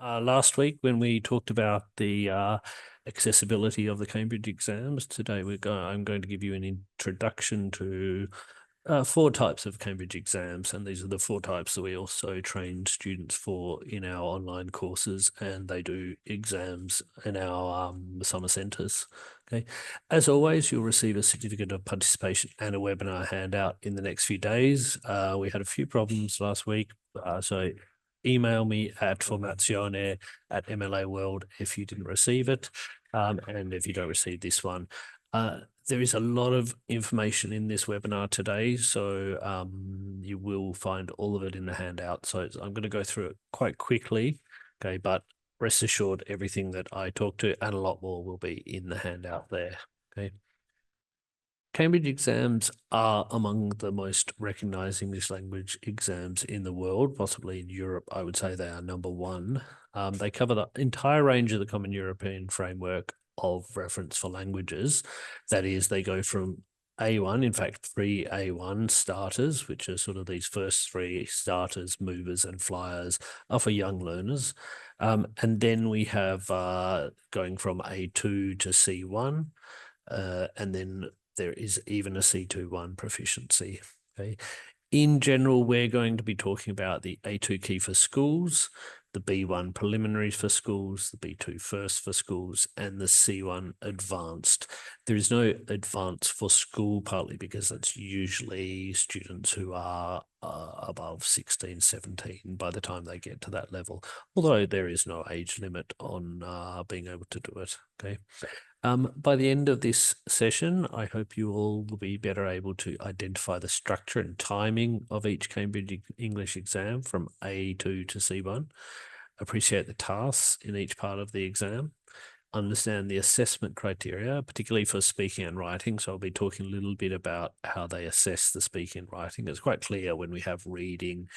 last week when we talked about the accessibility of the Cambridge exams. Today I'm going to give you an introduction to four types of Cambridge exams, and these are the four types that we also train students for in our online courses, and they do exams in our summer centres. Okay. As always, you'll receive a certificate of participation and a webinar handout in the next few days. We had a few problems last week, so email me at formazione@mlaworld if you didn't receive it, and if you don't receive this one. There is a lot of information in this webinar today, so you will find all of it in the handout. So I'm going to go through it quite quickly, okay, but rest assured everything that I talk to and a lot more will be in the handout there, okay. Cambridge exams are among the most recognised English language exams in the world, possibly in Europe. I would say they are number one. They cover the entire range of the Common European Framework of reference for languages. That is, they go from A1, in fact, pre-A1 starters, which are sort of these first three starters, movers and flyers, are for young learners. And then we have going from A2 to C1, and then there is even a C21 proficiency. Okay. In general, we're going to be talking about the A2 key for schools, the B1 preliminaries for schools, the B2 first for schools, and the C1 advanced. There is no advanced for school, partly because that's usually students who are above 16, 17 by the time they get to that level, although there is no age limit on being able to do it. Okay. By the end of this session, I hope you all will be better able to identify the structure and timing of each Cambridge English exam from A2 to C1, appreciate the tasks in each part of the exam, understand the assessment criteria, particularly for speaking and writing. So I'll be talking a little bit about how they assess the speaking and writing. It's quite clear when we have reading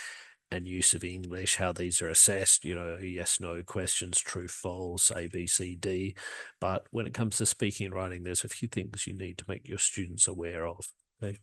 and use of English, how these are assessed, yes, no questions, true, false, A, B, C, D. But when it comes to speaking and writing, there's a few things you need to make your students aware of. Okay.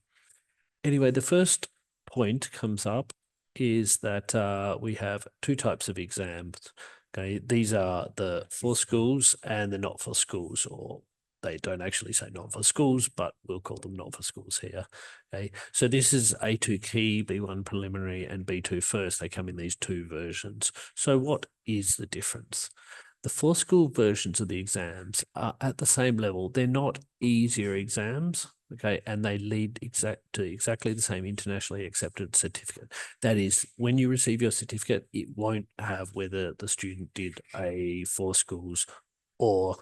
Anyway, the first point comes up is that we have two types of exams. Okay, these are the for schools and the not for schools, or they don't actually say not for schools, but we'll call them not for schools here. Okay, so this is A2 key, B1 preliminary, and B2 first. They come in these two versions. So what is the difference? The for school versions of the exams are at the same level. They're not easier exams, okay, and they lead to exactly the same internationally accepted certificate. That is, when you receive your certificate, it won't have whether the student did a for schools or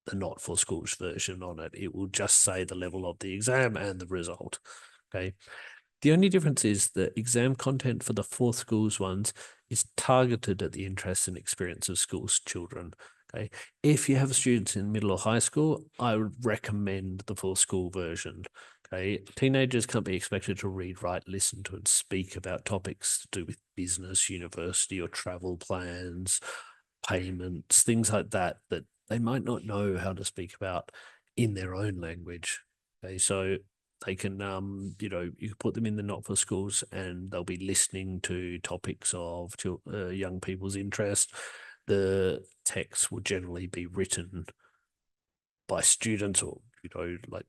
the not for schools version on it. It will just say the level of the exam and the result. Okay. The only difference is the exam content for the for schools ones is targeted at the interests and experience of schools children. Okay. If you have students in middle or high school, I would recommend the for school version. Okay. Teenagers can't be expected to read, write, listen to, and speak about topics to do with business, university, or travel plans, payments, things like that they might not know how to speak about in their own language. Okay, so they can, you can put them in the not for schools and they'll be listening to topics of young people's interest. The text will generally be written by students or,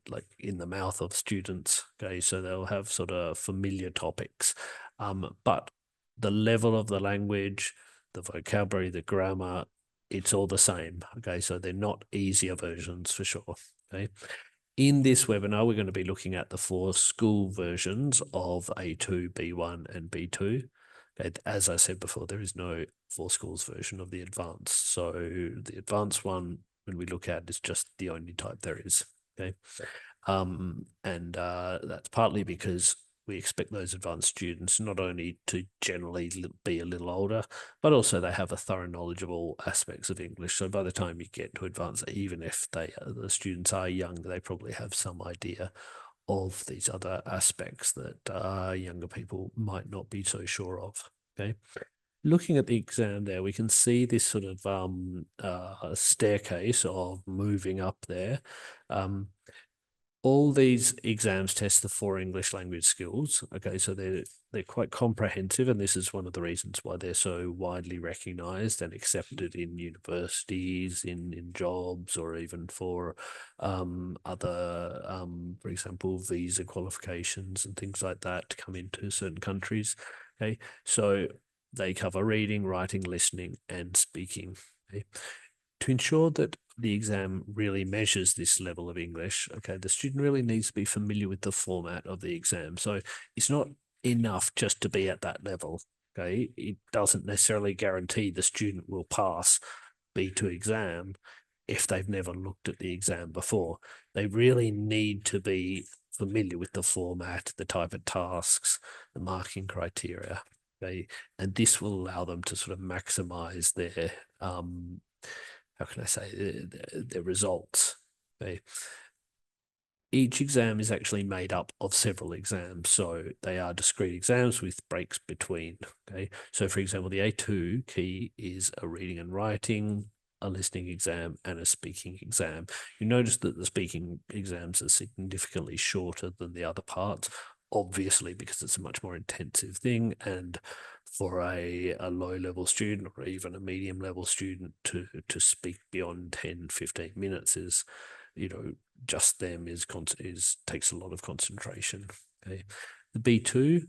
like in the mouth of students. Okay, so they'll have sort of familiar topics. But the level of the language, the vocabulary, the grammar, it's all the same. Okay, so they're not easier versions for sure. Okay. In this webinar, we're going to be looking at the four school versions of A2, B1, and B2. Okay, as I said before, there is no for schools version of the advanced. So the advanced one, when we look at, is just the only type there is. Okay, and that's partly because we expect those advanced students not only to generally be a little older, but also they have a thorough knowledge of all aspects of English. So by the time you get to advanced, even if the students are young, they probably have some idea of these other aspects that younger people might not be so sure of. Okay. Looking at the exam there, we can see this sort of staircase of moving up there. all these exams test the 4 English language skills. Okay, so they're quite comprehensive, and this is one of the reasons why they're so widely recognised and accepted in universities, in jobs, or even for other, for example, visa qualifications and things like that to come into certain countries. Okay, so they cover reading, writing, listening, and speaking. Okay? To ensure that the exam really measures this level of English, okay, the student really needs to be familiar with the format of the exam. So it's not enough just to be at that level. Okay, it doesn't necessarily guarantee the student will pass B2 exam if they've never looked at the exam before. They really need to be familiar with the format, the type of tasks, the marking criteria. Okay, and this will allow them to sort of maximize their how can I say, the results. Okay. Each exam is actually made up of several exams. So they are discrete exams with breaks between. Okay. So for example, the A2 key is a reading and writing, a listening exam, and a speaking exam. You notice that the speaking exams are significantly shorter than the other parts, obviously because it's a much more intensive thing. And for a low level student or even a medium level student to speak beyond 10, 15 minutes is, just them is takes a lot of concentration. Okay. The B2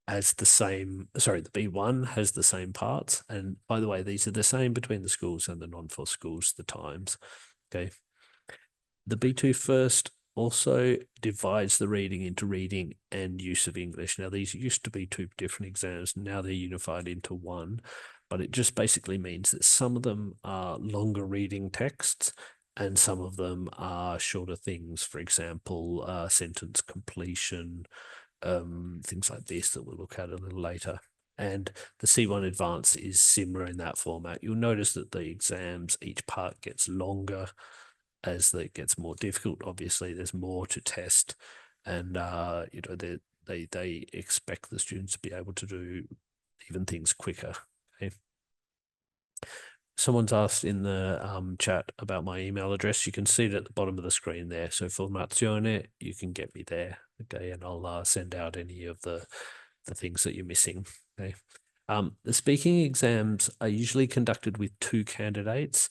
has the same, sorry, the B1 has the same parts. And by the way, these are the same between the schools and the non-FOSS schools, the times. Okay. The B2 first also divides the reading into reading and use of English. Now, these used to be 2 different exams. Now they're unified into one, but it just basically means that some of them are longer reading texts and some of them are shorter things. For example, sentence completion, things like this that we'll look at a little later. And the C1 Advanced is similar in that format. You'll notice that the exams, each part gets longer as it gets more difficult. Obviously, there's more to test, and they expect the students to be able to do even things quicker. Okay. Someone's asked in the chat about my email address. You can see it at the bottom of the screen there. So formazione, you can get me there. Okay, and I'll send out any of the things that you're missing. Okay. The speaking exams are usually conducted with 2 candidates.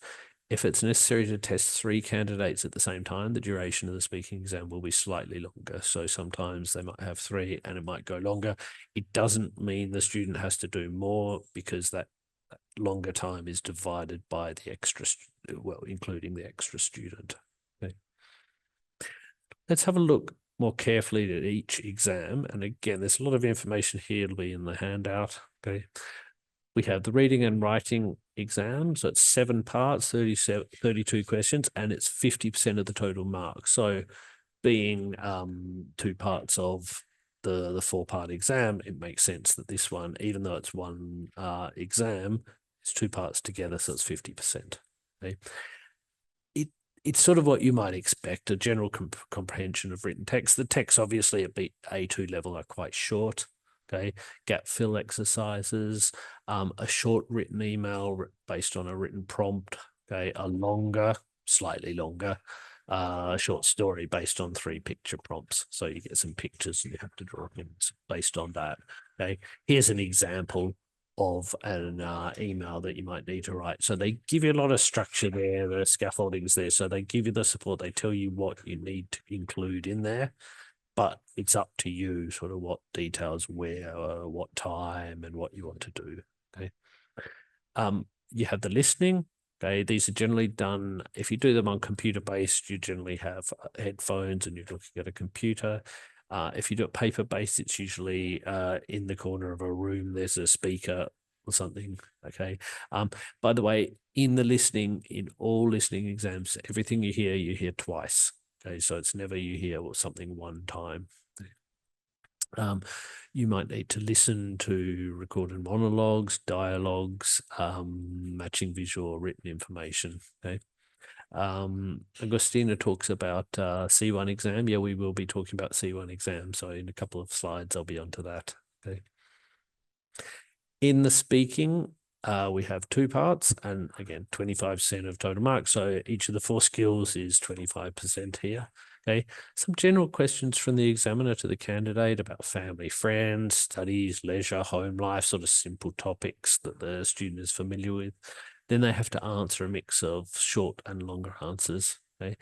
If it's necessary to test 3 candidates at the same time, the duration of the speaking exam will be slightly longer. So sometimes they might have 3 and it might go longer. It doesn't mean the student has to do more because that longer time is divided by the extra, well, including the extra student. Okay. Let's have a look more carefully at each exam. And again, there's a lot of information here. It'll be in the handout. Okay. We have the reading and writing exam. So it's 7 parts, 32 questions, and it's 50% of the total mark. So being 2 parts of the 4-part exam, it makes sense that this one, even though it's one exam, it's 2 parts together, so it's 50%. Okay. It's sort of what you might expect, a general comprehension of written text. The texts obviously at A2 level are quite short. Okay, gap fill exercises, a short written email based on a written prompt. Okay, a longer, slightly longer, short story based on 3 picture prompts. So you get some pictures and you have to draw things based on that. Okay, here's an example of an email that you might need to write. So they give you a lot of structure there, the scaffolding's there. So they give you the support, they tell you what you need to include in there, but it's up to you sort of what details where, what time and what you want to do. Okay. You have the listening. Okay, these are generally done, if you do them on computer-based, you generally have headphones and you're looking at a computer. If you do it paper-based, it's usually in the corner of a room, there's a speaker or something, okay? By the way, in the listening, in all listening exams, everything you hear twice, okay? So it's never you hear something one time. You might need to listen to recorded monologues, dialogues, matching visual or written information. Okay. Agostina talks about C1 exam. Yeah, we will be talking about C1 exam. So in a couple of slides, I'll be onto that. Okay. In the speaking, we have 2 parts, and again, 25% of total marks. So each of the 4 skills is 25% here. Okay, some general questions from the examiner to the candidate about family, friends, studies, leisure, home life, sort of simple topics that the student is familiar with. Then they have to answer a mix of short and longer answers. Okay,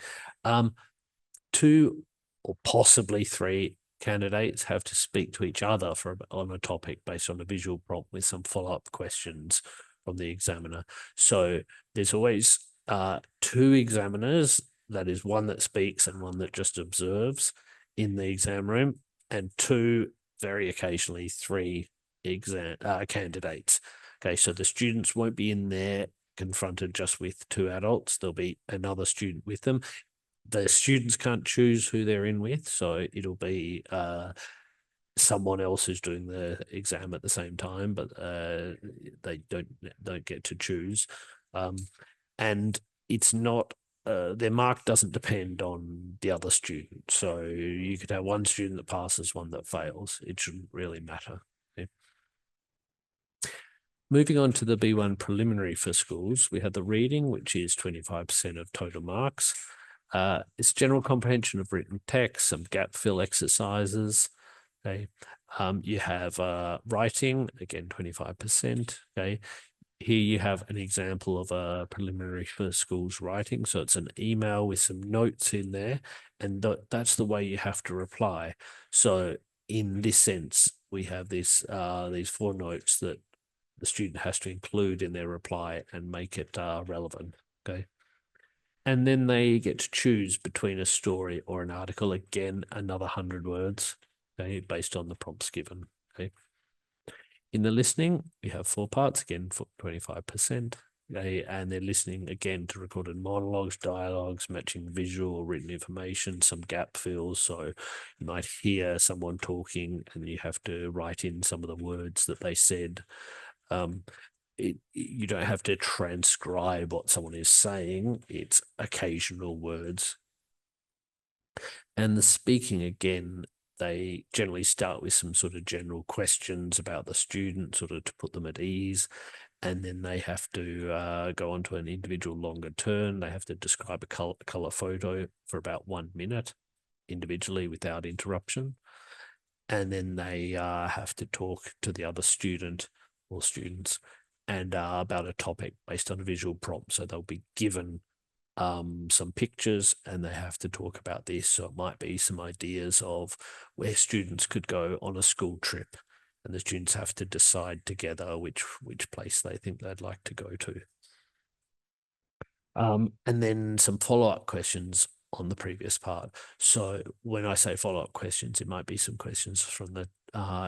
2 or possibly 3 candidates have to speak to each other on a topic based on a visual prompt with some follow-up questions from the examiner. So there's always 2 examiners, that is one that speaks and one that just observes in the exam room, and 2, very occasionally 3 candidates. Okay, so the students won't be in there confronted just with 2 adults. There'll be another student with them. The students can't choose who they're in with, so it'll be someone else who's doing the exam at the same time, but they don't get to choose, and it's not. Their mark doesn't depend on the other student, so you could have one student that passes, one that fails. It shouldn't really matter. Okay. Moving on to the B1 preliminary for schools, we have the reading, which is 25% of total marks. It's general comprehension of written text, some gap fill exercises. Okay. You have writing, again, 25%. Okay. Here you have an example of a preliminary for schools writing. So it's an email with some notes in there, and that's the way you have to reply. So in this sense, we have these 4 notes that the student has to include in their reply and make it relevant. Okay. And then they get to choose between a story or an article. Again, another 100 words, okay, based on the prompts given. Okay. In the listening, we have 4 parts, again, for 25%. Okay, and they're listening again to recorded monologues, dialogues, matching visual or written information, some gap fills. So you might hear someone talking and you have to write in some of the words that they said. You don't have to transcribe what someone is saying. It's occasional words. And the speaking, again, they generally start with some sort of general questions about the student, sort of to put them at ease. And then they have to go on to an individual longer turn. They have to describe a color photo for about 1 minute individually without interruption. And then they have to talk to the other student or students and about a topic based on a visual prompt. So they'll be given some pictures and they have to talk about this. So it might be some ideas of where students could go on a school trip, and the students have to decide together which place they think they'd like to go to. And then some follow-up questions on the previous part. So when I say follow-up questions, it might be some questions from the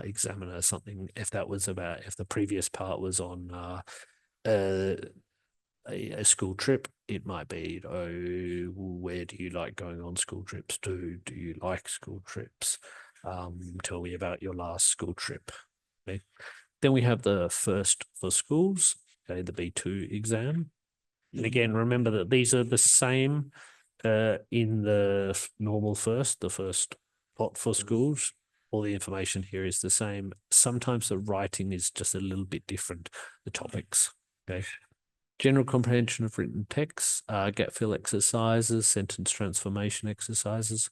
examiner, something if the previous part was on a school trip, it might be, oh, where do you like going on school trips to? Do you like school trips? Tell me about your last school trip. Okay. Then we have the first for schools, okay, the B2 exam. And again, remember that these are the same in the normal the first pot for schools. All the information here is the same. Sometimes the writing is just a little bit different, the topics. Okay. General comprehension of written text, gap fill exercises, sentence transformation exercises.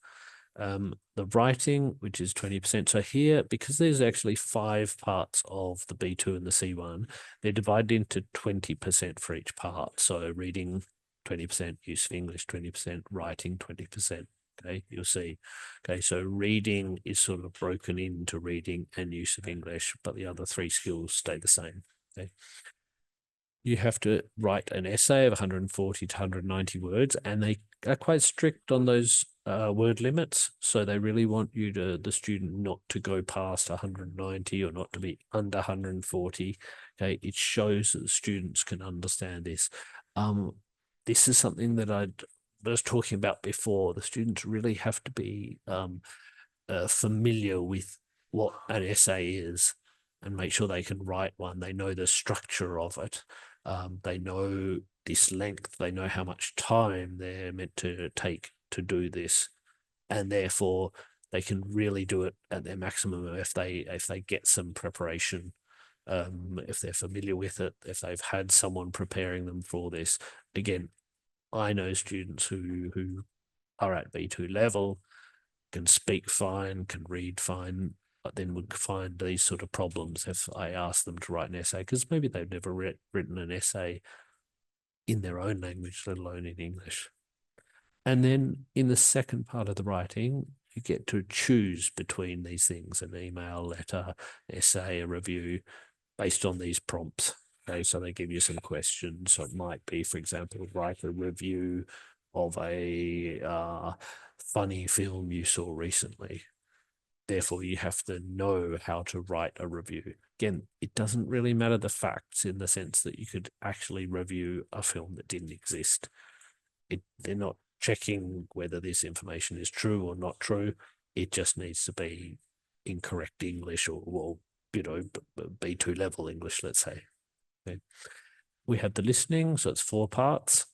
The writing, which is 20%. So here, because there's actually 5 parts of the B2 and the C1, they're divided into 20% for each part. So reading 20%, use of English 20%, writing 20%. Okay, you'll see. Okay, so reading is sort of broken into reading and use of English, but the other 3 skills stay the same. Okay. You have to write an essay of 140 to 190 words, and they are quite strict on those word limits. So they really want the student not to go past 190 or not to be under 140. Okay, it shows that the students can understand this. This is something that I was talking about before. The students really have to be familiar with what an essay is and make sure they can write one. They know the structure of it. They know this length. They know how much time they're meant to take to do this, and therefore they can really do it at their maximum if they get some preparation. If they're familiar with it, if they've had someone preparing them for this. Again, I know students who are at B2 level, can speak fine, can read fine, but then would find these sort of problems if I ask them to write an essay, because maybe they've never written an essay in their own language, let alone in English. And then in the second part of the writing, you get to choose between these things: an email, letter, essay, a review, based on these prompts. Okay, so they give you some questions. So it might be, for example, write a review of a funny film you saw recently. Therefore, you have to know how to write a review. Again, it doesn't really matter the facts in the sense that you could actually review a film that didn't exist. They're not checking whether this information is true or not true. It just needs to be in correct English, or B2 level English, let's say. Okay. We have the listening, so it's 4 parts.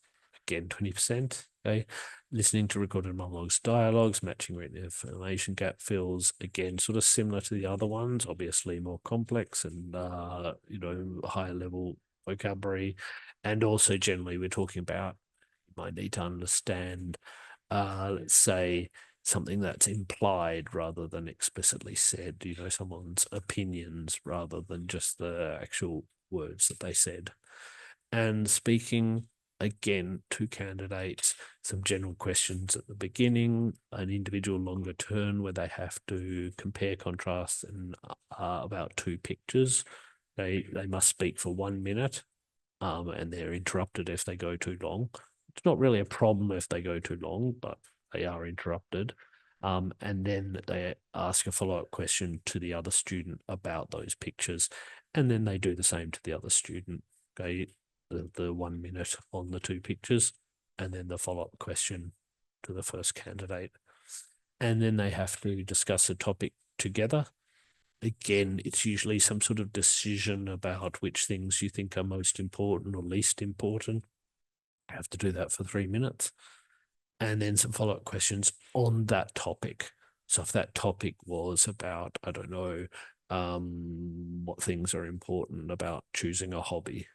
Again, 20%. Okay. Listening to recorded monologues, dialogues, matching written information, gap fills. Again, sort of similar to the other ones, obviously more complex and higher level vocabulary. And also generally we're talking about, you might need to understand, let's say, something that's implied rather than explicitly said, someone's opinions rather than just the actual words that they said. And speaking, again, to candidates, some general questions at the beginning, an individual longer turn where they have to compare, contrast, and about 2 pictures. They must speak for 1 minute, and they're interrupted if they go too long. It's not really a problem if they go too long, but they are interrupted. And then they ask a follow-up question to the other student about those pictures, and then they do the same to the other student. Okay, the 1 minute on the 2 pictures, and then the follow-up question to the first candidate. And then they have to discuss a topic together. Again, it's usually some sort of decision about which things you think are most important or least important. You have to do that for 3 minutes. And then some follow-up questions on that topic. So if that topic was about, I don't know, what things are important about choosing a hobby,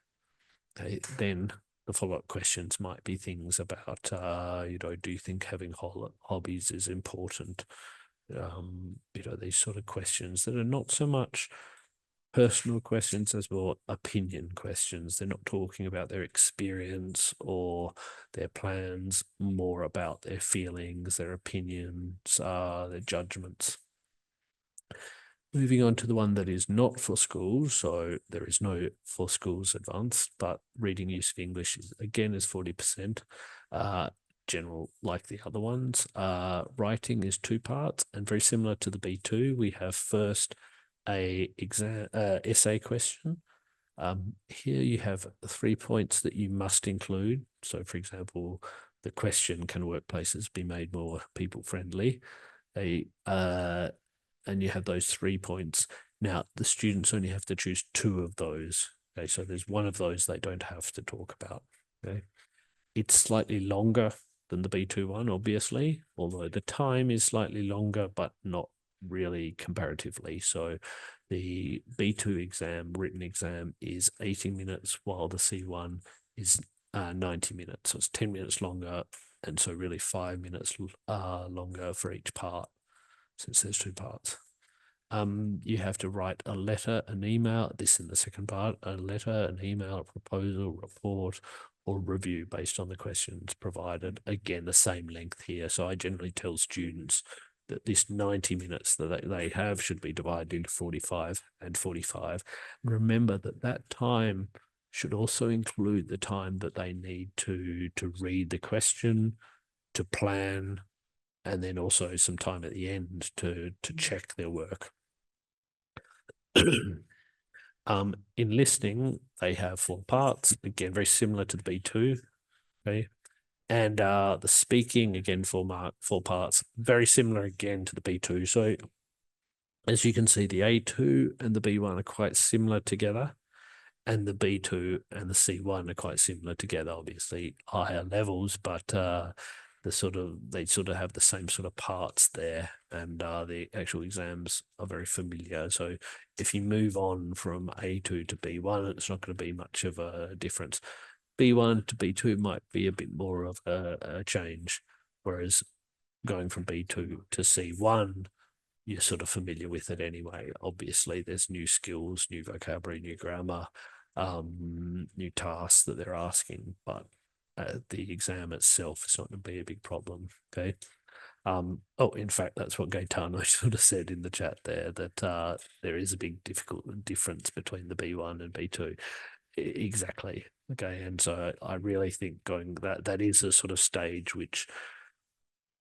okay, then the follow-up questions might be things about, do you think having hobbies is important? These sort of questions that are not so much personal questions as more opinion questions. They're not talking about their experience or their plans, more about their feelings, their opinions, their judgments. Moving on to the one that is not for schools, so there is no for schools advanced, but reading use of English is 40%. General, like the other ones. Writing is 2 parts, and very similar to the B2. We have first a essay question. Here you have 3 points that you must include. So, for example, the question, can workplaces be made more people friendly? And you have those 3 points. Now, the students only have to choose 2 of those. Okay, so there's one of those they don't have to talk about. Okay, it's slightly longer than the B2 one, obviously, although the time is slightly longer, but not really comparatively. So the B2 exam, written exam, is 80 minutes, while the C1 is 90 minutes. So it's 10 minutes longer, and so really 5 minutes longer for each part, since there's 2 parts. You have to write a letter, an email, this in the second part, a letter, an email, a proposal, report, or review based on the questions provided. Again, the same length here. So I generally tell students that this 90 minutes that they have should be divided into 45 and 45. And remember that that time should also include the time that they need to read the question, to plan, and then also some time at the end to check their work. In listening, they have 4 parts, again, very similar to the B2. Okay. And the speaking, again, 4 parts, very similar again to the B2. So as you can see, the A2 and the B1 are quite similar together, and the B2 and the C1 are quite similar together, obviously higher levels, but they sort of have the same sort of parts there, and the actual exams are very familiar. So if you move on from A2 to B1, it's not going to be much of a difference. B1 to B2 might be a bit more of a change, whereas going from B2 to C1, you're sort of familiar with it anyway. Obviously, there's new skills, new vocabulary, new grammar, new tasks that they're asking, but the exam itself is not going to be a big problem. Okay. In fact, that's what Gaetano sort of said in the chat there, that there is a big difference between the B1 and B2. Exactly. Okay. And so I really think that is a sort of stage which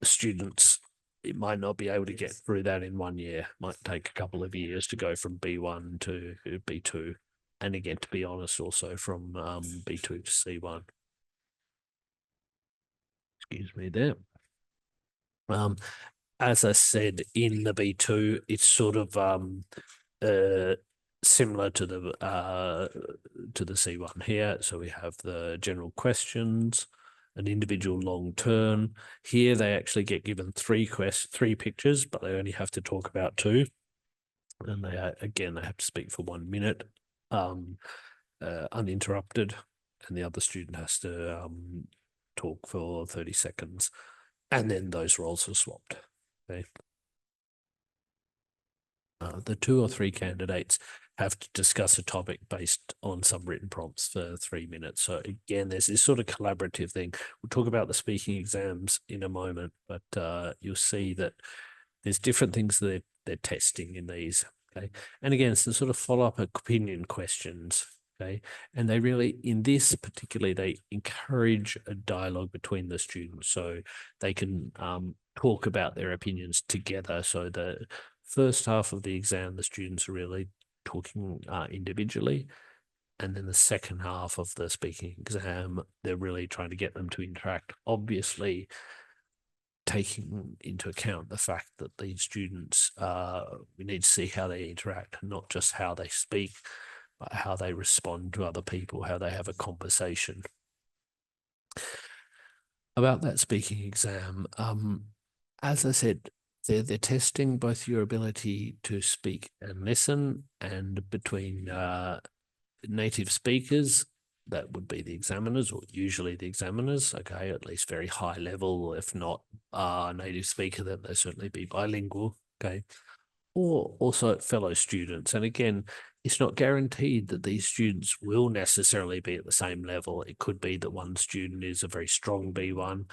students, it might not be able to get through that in 1 year. Might take a couple of years to go from B1 to B2. And again, to be honest, also from B2 to C1. Excuse me there. As I said, in the B2, it's sort of similar to the C1 here. So we have the general questions, an individual long turn. Here they actually get given three pictures, but they only have to talk about two. And they have to speak for 1 minute, uninterrupted, and the other student has to talk for 30 seconds. And then those roles are swapped. Okay. The 2 or 3 candidates have to discuss a topic based on some written prompts for 3 minutes. So again, there's this sort of collaborative thing. We'll talk about the speaking exams in a moment, but you'll see that there's different things that they're testing in these. Okay. And again, it's the sort of follow-up opinion questions. Okay. And they really, in this particularly, they encourage a dialogue between the students so they can talk about their opinions together. So the first half of the exam, the students are really talking individually. And then the second half of the speaking exam, they're really trying to get them to interact. Obviously, taking into account the fact that these students, we need to see how they interact, not just how they speak, but how they respond to other people, how they have a conversation. About that speaking exam, as I said, they're testing both your ability to speak and listen, and between native speakers, that would be the examiners, or usually the examiners, okay, at least very high level. If not native speaker, then they certainly be bilingual, okay, or also fellow students. And again, it's not guaranteed that these students will necessarily be at the same level. It could be that one student is a very strong B1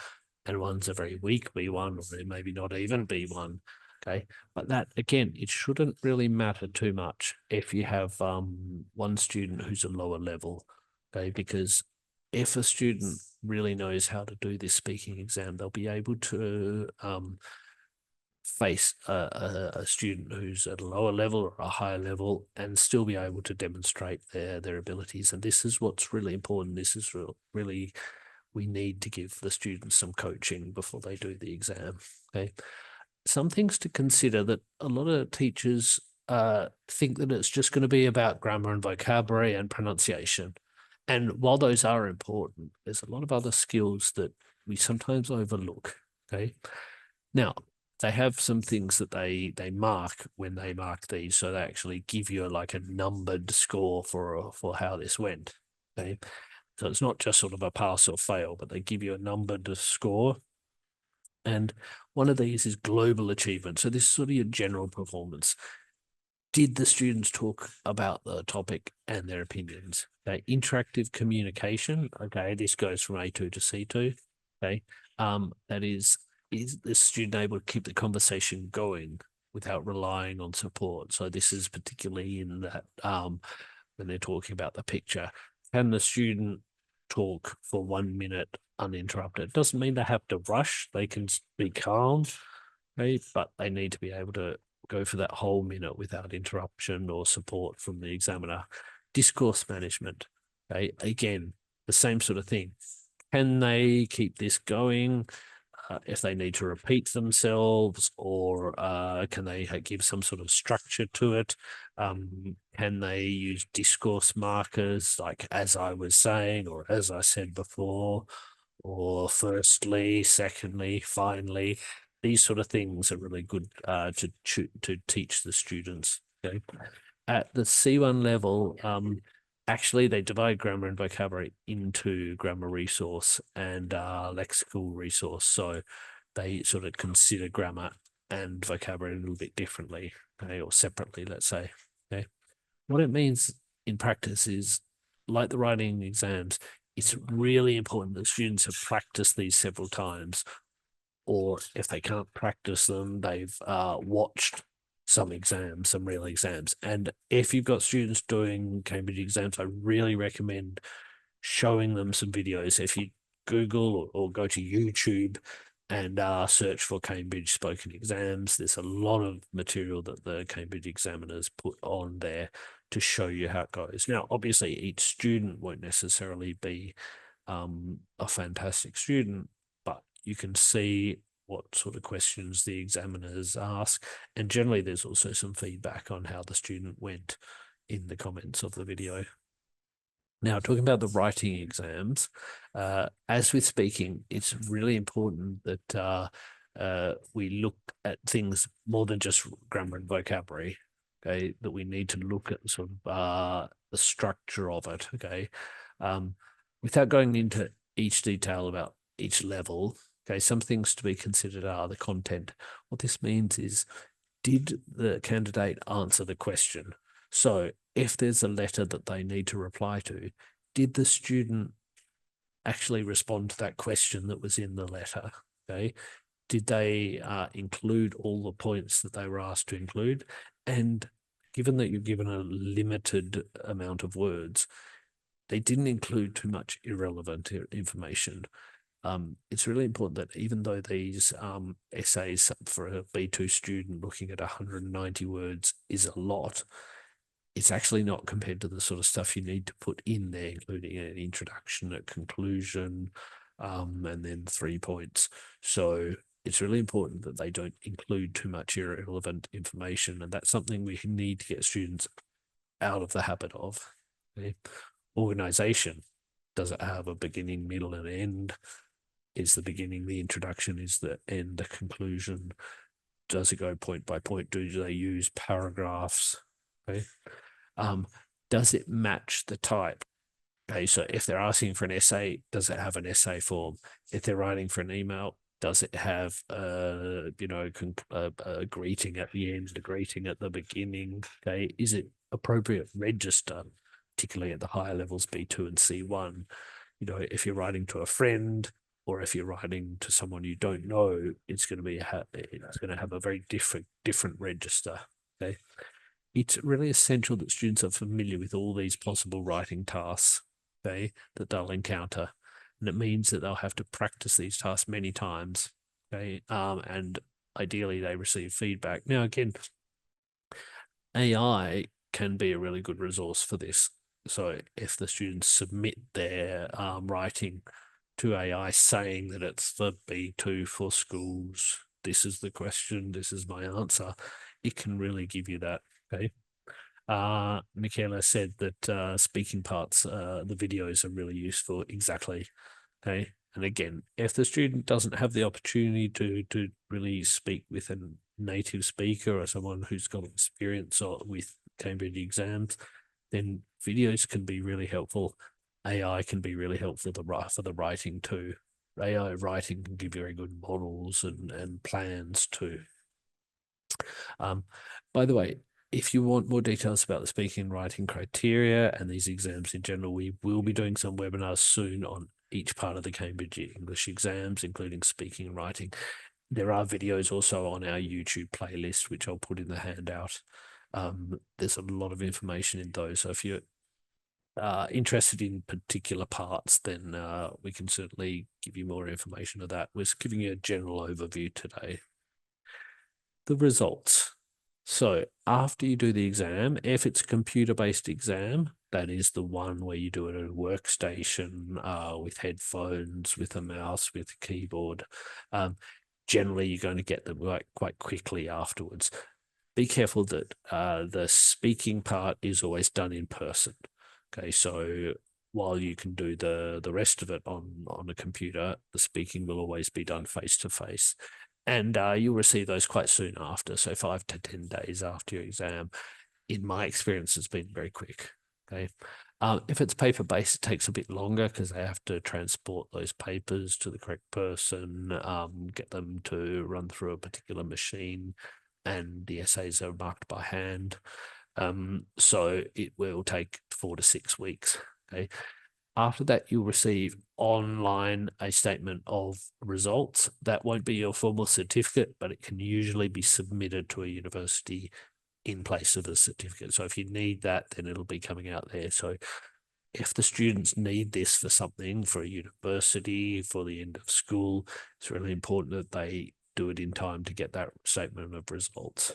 and one's a very weak B1, or maybe not even B1. Okay, but that again, it shouldn't really matter too much if you have one student who's a lower level. Okay, because if a student really knows how to do this speaking exam, they'll be able to face a student who's at a lower level or a higher level and still be able to demonstrate their abilities. And this is what's really important. This is really, we need to give the students some coaching before they do the exam. Okay. Some things to consider that a lot of teachers think that it's just going to be about grammar and vocabulary and pronunciation. And while those are important, there's a lot of other skills that we sometimes overlook. Okay. Now, they have some things that they mark when they mark these, so they actually give you like a numbered score for how this went. Okay. So it's not just sort of a pass or fail, but they give you a numbered score. And one of these is global achievement. So this is sort of your general performance. Did the students talk about the topic and their opinions? Okay. Interactive communication. Okay. This goes from A2 to C2. Okay. That is the student able to keep the conversation going without relying on support? So this is particularly in that when they're talking about the picture. Can the student talk for 1 minute uninterrupted? It doesn't mean they have to rush. They can be calm, right? But they need to be able to go for that whole minute without interruption or support from the examiner. Discourse management, okay? Again, the same sort of thing. Can they keep this going? If they need to repeat themselves, or can they give some sort of structure to it? Can they use discourse markers like as I was saying, or as I said before, or firstly, secondly, finally? These sort of things are really good to teach the students. Okay, at the C1 level, actually, they divide grammar and vocabulary into grammar resource and lexical resource. So they sort of consider grammar and vocabulary a little bit differently, okay, or separately, let's say. Okay. What it means in practice is, like the writing exams, it's really important that students have practiced these several times, or if they can't practice them, they've watched some exams, some real exams. And if you've got students doing Cambridge exams, I really recommend showing them some videos. If you Google or go to YouTube and search for Cambridge spoken exams, there's a lot of material that the Cambridge examiners put on there to show you how it goes. Now, obviously, each student won't necessarily be a fantastic student, but you can see what sort of questions the examiners ask. And generally, there's also some feedback on how the student went in the comments of the video. Now, talking about the writing exams, as with speaking, it's really important that we look at things more than just grammar and vocabulary, okay, that we need to look at sort of the structure of it, okay, without going into each detail about each level. Okay, some things to be considered are the content. What this means is, did the candidate answer the question? So if there's a letter that they need to reply to, did the student actually respond to that question that was in the letter? Okay. Did they include all the points that they were asked to include? And given that you're given a limited amount of words, they didn't include too much irrelevant information. It's really important that even though these essays for a B2 student looking at 190 words is a lot, it's actually not compared to the sort of stuff you need to put in there, including an introduction, a conclusion, and then 3 points. So it's really important that they don't include too much irrelevant information, and that's something we need to get students out of the habit of. Okay? Organization. Does it have a beginning, middle, and end? Is the beginning the introduction? Is the end the conclusion? Does it go point by point? Do they use paragraphs? Okay. Does it match the type? Okay, so if they're asking for an essay, does it have an essay form? If they're writing for an email, does it have a greeting at the end, a greeting at the beginning? Okay, is it appropriate register, particularly at the higher levels, B2 and C1? You know, if you're writing to a friend or if you're writing to someone you don't know, it's going to have a very different register. Okay. It's really essential that students are familiar with all these possible writing tasks, okay, that they'll encounter. And it means that they'll have to practice these tasks many times, okay, and ideally they receive feedback. Now, again, AI can be a really good resource for this. So if the students submit their writing to AI saying that it's for B2 for schools, this is the question, this is my answer, it can really give you that. Okay. Michaela said that speaking parts, the videos are really useful. Exactly. Okay. And again, if the student doesn't have the opportunity to really speak with a native speaker or someone who's got experience with Cambridge exams, then videos can be really helpful. AI can be really helpful for the writing too. AI writing can give you very good models and plans too. By the way, if you want more details about the speaking and writing criteria and these exams in general, we will be doing some webinars soon on each part of the Cambridge English exams, including speaking and writing. There are videos also on our YouTube playlist, which I'll put in the handout. There's a lot of information in those. So if you're interested in particular parts, then we can certainly give you more information of that. We're giving you a general overview today. The results. So after you do the exam, if it's a computer-based exam, that is the one where you do it at a workstation with headphones, with a mouse, with a keyboard. Generally, you're going to get them quite quickly afterwards. Be careful that the speaking part is always done in person. Okay, so while you can do the rest of it on a computer, the speaking will always be done face to face. And you'll receive those quite soon after, so 5 to 10 days after your exam. In my experience, it's been very quick. Okay. If it's paper-based, it takes a bit longer because they have to transport those papers to the correct person, get them to run through a particular machine, and the essays are marked by hand. So it will take 4 to 6 weeks. Okay. After that, you'll receive online a statement of results. That won't be your formal certificate, but it can usually be submitted to a university in place of a certificate. So if you need that, then it'll be coming out there. So if the students need this for something, for a university, for the end of school, it's really important that they do it in time to get that statement of results.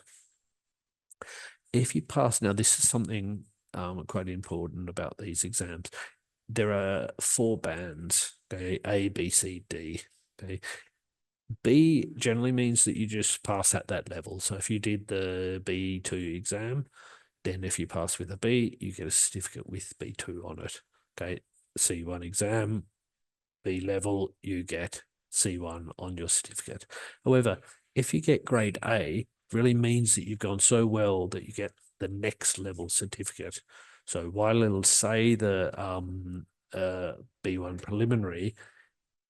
If you pass, now this is something quite important about these exams. There are 4 bands, okay, A, B, C, D. Okay. B generally means that you just pass at that level. So if you did the B2 exam, then if you pass with a B, you get a certificate with B2 on it. Okay, C1 exam, B level, you get C1 on your certificate. However, if you get grade A, really means that you've gone so well that you get the next level certificate. So while it'll say the B1 preliminary,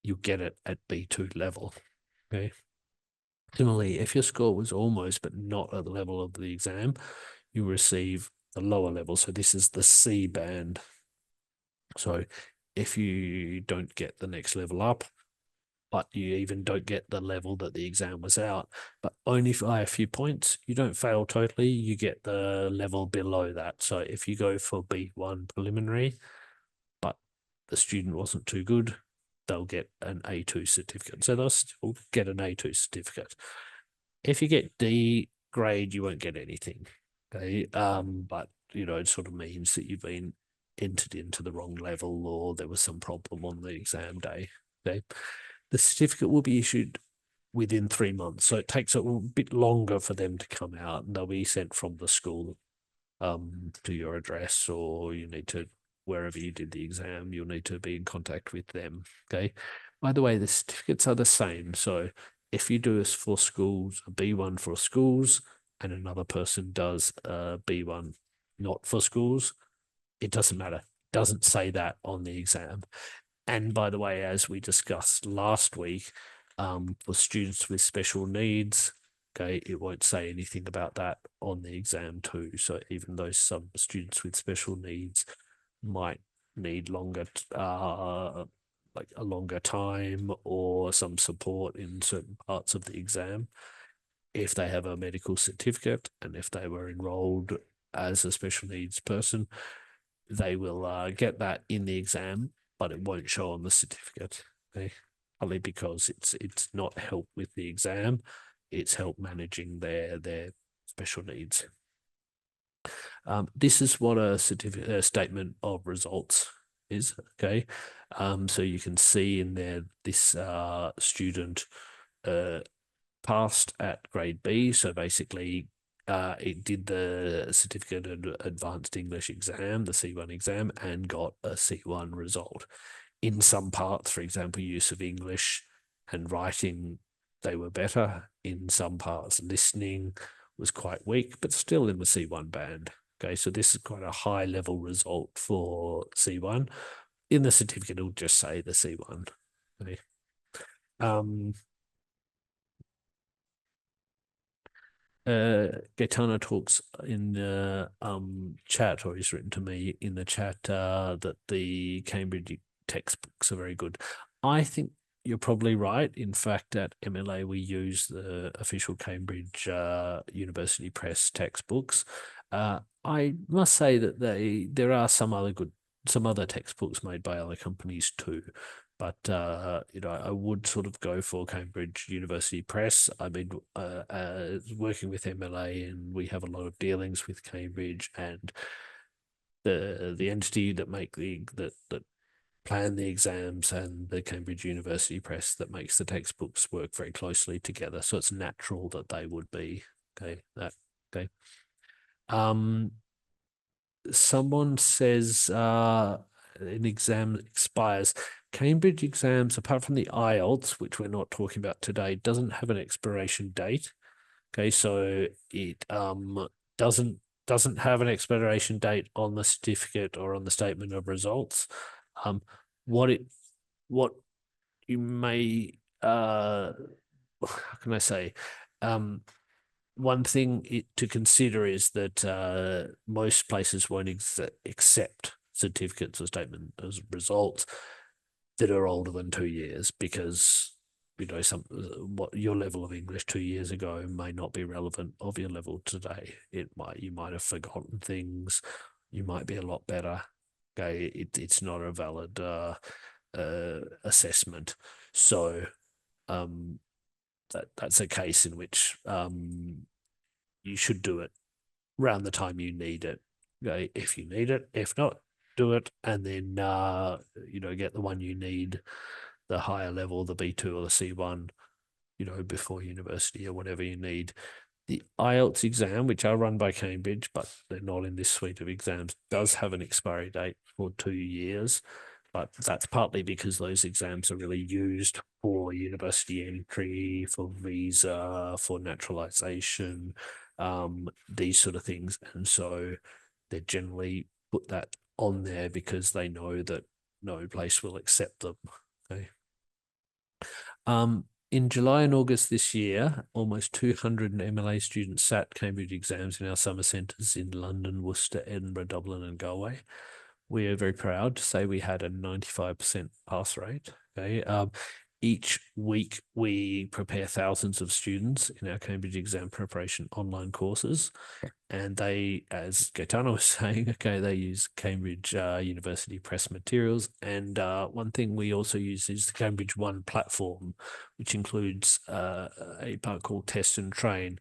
you get it at B2 level. Okay. Similarly, if your score was almost but not at the level of the exam, you receive the lower level. So this is the C band. So if you don't get the next level up, but you even don't get the level that the exam was out, but only by a few points, you don't fail totally, you get the level below that. So if you go for B1 preliminary, but the student wasn't too good, they'll get an A2 certificate. So they'll still get an A2 certificate. If you get D grade, you won't get anything. Okay. But it sort of means that you've been entered into the wrong level or there was some problem on the exam day. Okay. The certificate will be issued within 3 months. So it takes a bit longer for them to come out, and they'll be sent from the school to your address, or you need to, wherever you did the exam, you'll need to be in contact with them. Okay. By the way, the certificates are the same. So if you do this for schools, a B1 for schools, and another person does a B1 not for schools, it doesn't matter. It doesn't say that on the exam. And by the way, as we discussed last week, for students with special needs, okay, it won't say anything about that on the exam too. So even though some students with special needs might need longer, like a longer time or some support in certain parts of the exam, if they have a medical certificate and if they were enrolled as a special needs person, they will get that in the exam, but it won't show on the certificate. Okay? Only because it's not help with the exam, it's help managing their special needs. This is what a statement of results is. Okay, so you can see in there this student passed at grade B. So basically, it did the certificate of advanced English exam, the C1 exam, and got a C1 result. In some parts, for example, use of English and writing, they were better. In some parts, listening was quite weak, but still in the C1 band. Okay, so this is quite a high level result for C1. In the certificate, it'll just say the C1. Okay. Gaetano talks in the chat, or he's written to me in the chat, that the Cambridge textbooks are very good. I think you're probably right. In fact, at MLA, we use the official Cambridge University Press textbooks. I must say that there are some other textbooks made by other companies too. But I would sort of go for Cambridge University Press. I've been working with MLA, and we have a lot of dealings with Cambridge, and the entity that that plan the exams and the Cambridge University Press that makes the textbooks work very closely together. So it's natural that they would be okay. Someone says an exam expires. Cambridge exams, apart from the IELTS, which we're not talking about today, doesn't have an expiration date. Okay, so it doesn't doesn't have an expiration date on the certificate or on the statement of results. What it what you may how can I say? One thing to consider is that most places won't accept certificates or statement as results that are older than 2 years, because what your level of English 2 years ago may not be relevant of your level today. You might have forgotten things. You might be a lot better. Okay, it's not a valid assessment. So that's a case in which you should do it around the time you need it. Okay, if you need it. If not, do it, and then get the one you need, the higher level, the B2 or the C1, before university or whatever you need. The IELTS exam, which are run by Cambridge, but they're not in this suite of exams, does have an expiry date for 2 years. But that's partly because those exams are really used for university entry, for visa, for naturalization, these sort of things. And so they generally put that on there because they know that no place will accept them. Okay. In July and August this year, almost 200 MLA students sat Cambridge exams in our summer centres in London, Worcester, Edinburgh, Dublin, and Galway. We are very proud to say we had a 95% pass rate. Okay. Each week we prepare thousands of students in our Cambridge exam preparation online courses, and they, as Gaetano was saying, okay, they use Cambridge University Press materials. And one thing we also use is the Cambridge One platform, which includes a part called Test and Train.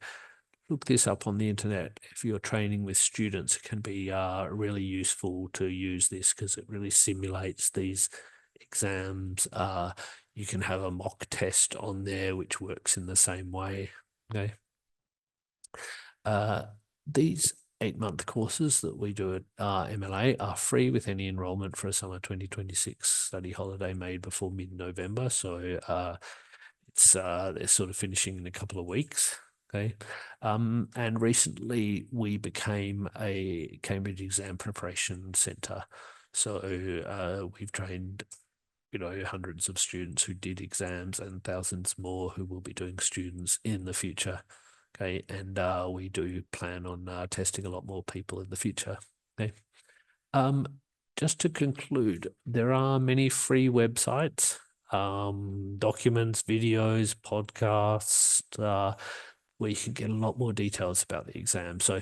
Look this up on the internet. If you're training with students, it can be really useful to use this because it really simulates these exams. You can have a mock test on there, which works in the same way. Okay. These 8-month courses that we do at MLA are free with any enrolment for a summer 2026 study holiday made before mid-November. So they're sort of finishing in a couple of weeks. Okay. And recently we became a Cambridge exam preparation centre. So we've trained hundreds of students who did exams and thousands more who will be doing students in the future. Okay, and we do plan on testing a lot more people in the future. Okay. Just to conclude, there are many free websites, documents, videos, podcasts, where you can get a lot more details about the exam. So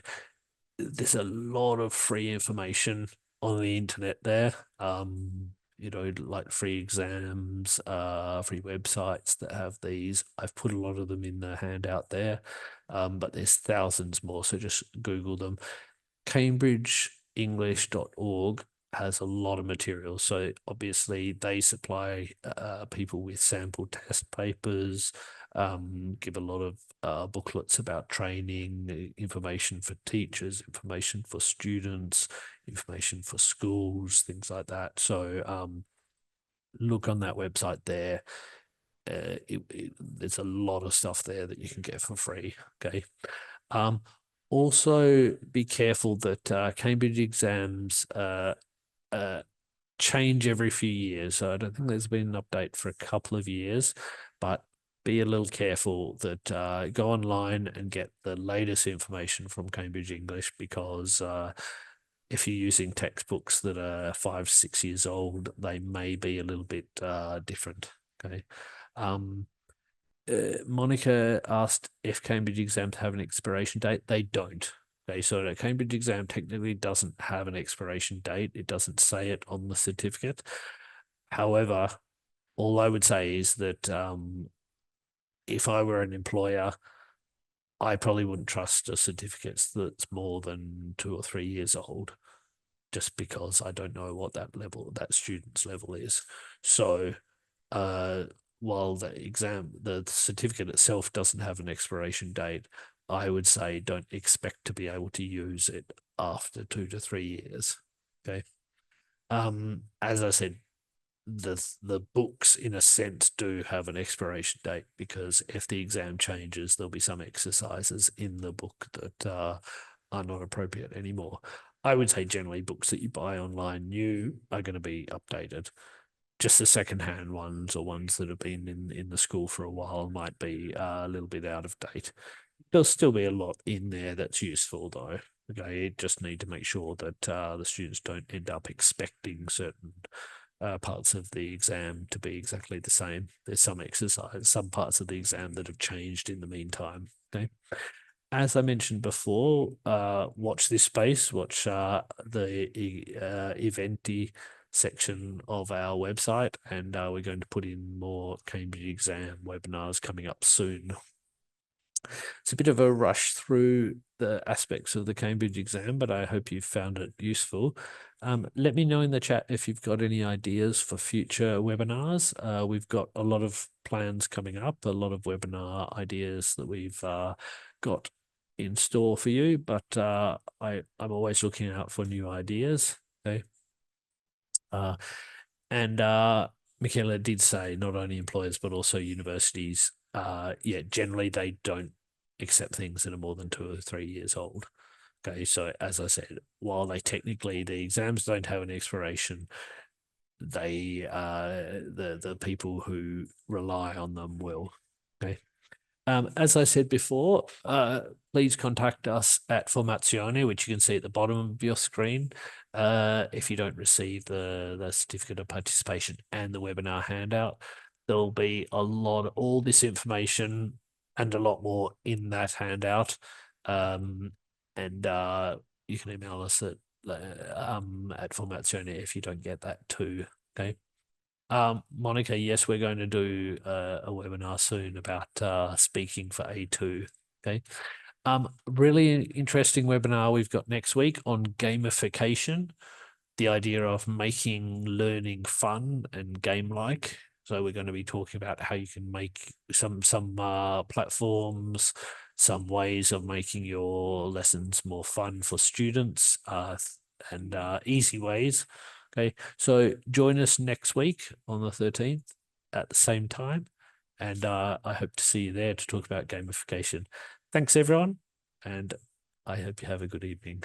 there's a lot of free information on the internet there. Like free exams, free websites that have these. I've put a lot of them in the handout there, but there's thousands more. So just Google them. CambridgeEnglish.org has a lot of material. So obviously they supply people with sample test papers, give a lot of booklets about training, information for teachers, information for students, information for schools, things like that. So look on that website there. There's a lot of stuff there that you can get for free. Okay. Also, be careful that Cambridge exams change every few years. So I don't think there's been an update for a couple of years, but be a little careful that go online and get the latest information from Cambridge English, because if you're using textbooks that are 5, 6 years old, they may be a little bit different. Okay. Monica asked if Cambridge exams have an expiration date. They don't. Okay, so the Cambridge exam technically doesn't have an expiration date. It doesn't say it on the certificate. However, all I would say is that if I were an employer, I probably wouldn't trust a certificate that's more than 2 or 3 years old, just because I don't know what that student's level is. So while the certificate itself doesn't have an expiration date, I would say don't expect to be able to use it after 2 to 3 years. Okay. As I said, the books in a sense do have an expiration date, because if the exam changes, there'll be some exercises in the book that are not appropriate anymore. I would say generally books that you buy online new are going to be updated. Just the secondhand ones or ones that have been in the school for a while might be a little bit out of date. There'll still be a lot in there that's useful though. Okay, you just need to make sure that the students don't end up expecting certain parts of the exam to be exactly the same. There's some exercise, some parts of the exam that have changed in the meantime. Okay. As I mentioned before, watch this space, watch the eventy section of our website, and we're going to put in more Cambridge exam webinars coming up soon. It's a bit of a rush through the aspects of the Cambridge exam, but I hope you found it useful. Let me know in the chat if you've got any ideas for future webinars. We've got a lot of plans coming up, a lot of webinar ideas that we've got in store for you, but I'm always looking out for new ideas. Okay. And Michaela did say not only employers but also universities, yeah, generally they don't accept things that are more than 2 or 3 years old. Okay, so as I said, while they technically the exams don't have an expiration, they the people who rely on them will. Okay. As I said before, please contact us at Formazione, which you can see at the bottom of your screen. If you don't receive the certificate of participation and the webinar handout, there'll be a lot of all this information and a lot more in that handout. And you can email us at Formazione if you don't get that too. Okay. Monica, yes, we're going to do a webinar soon about speaking for A2. Okay. Really interesting webinar we've got next week on gamification, the idea of making learning fun and game-like. So we're going to be talking about how you can make some platforms, some ways of making your lessons more fun for students, and easy ways. Okay, so join us next week on the 13th at the same time, and I hope to see you there to talk about gamification. Thanks, everyone, and I hope you have a good evening.